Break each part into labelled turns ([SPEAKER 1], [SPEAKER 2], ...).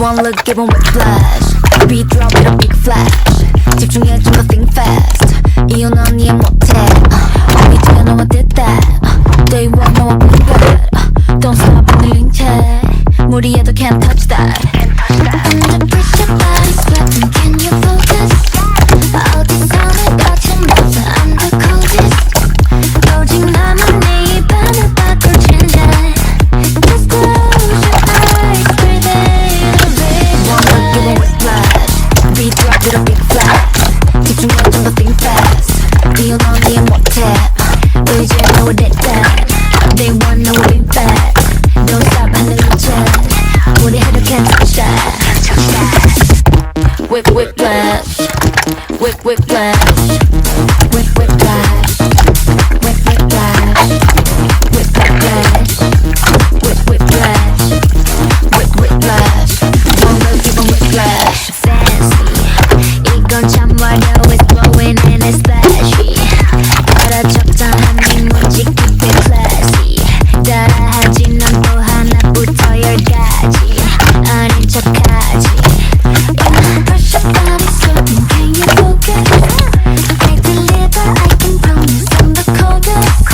[SPEAKER 1] One look, give 'em whiplash. Beat drop with a big flash. 집중해 좀 더 think fast. 이유 넌 이해 못해. 우리 뒤에 너와 did that. Day one 너와 bring that. Don't stop 흔들린 채 무리해도 can't touch that. Under pressure body sweating, can you focus? 어디서는 거친 모습 I'm the coldest. 오직 나만 네 입안을 바꿀 진짜. Just close your eyes, breathe in a big one look, give 'em whiplash. Beat drop with a big flash. 집중해 좀 더 think fast. 이유 넌 이해 못해. 이제 너와 did that. They want no way back. Don't stop 흔들린 채 우리 해도 can't touch that. Whip whiplash. Whip whiplash. Whip whiplash. Whip whiplash. Whip whiplash. Whip whiplash. Whip whiplash. One look, give 'em whiplash. Fancy. 이건 참 어려워. It's blowing and it's flashy. 따라 적당한 인문지 keep it classy. 따라하지 넌 또 하나부터 10가지 아닌 척하지. Pressure body sweating, can you focus? I deliver, I can promise I'm the coldest.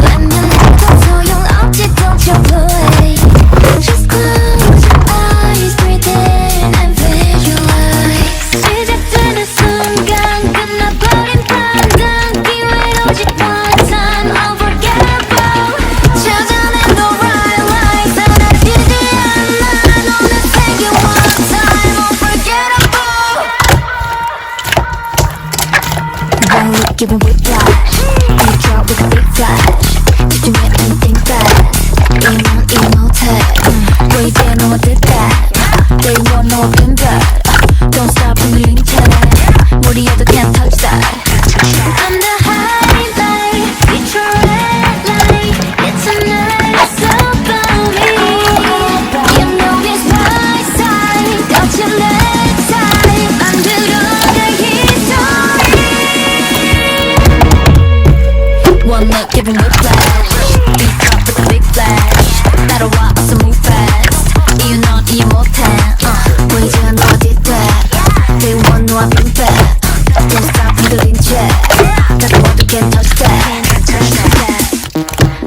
[SPEAKER 1] 외면해도 소용없지, don't you play. Just close your eyes, breathe in and visualize. 시작되는 순간 끝나버린 판단 기회 오직 one time unforgettable. 찾아낸 the right light 사라지지 않아. 너는 take it one time unforgettable. One look, give 'em whiplash. Beat drop with a big flash. 집중해 and think fast. 이만 못해. 왜 이제 너와 did that. They want no been bad. Don't stop 흔들린 채 무리해도 can't touch that. I'm the highlight. It's your red light. It's a night, it's about me. You know it's my side. Don't you let time 만들어 내 history. One look, give 'em whiplash. Beat drop with a big flash. 따라와 어서 move fast. 이유 넌 이해 못해. 왜 이제 너와 did that. They want no I've been bad. Don't stop 흔들린 채 다들 모두 can't touch that.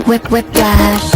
[SPEAKER 1] Whip whiplash.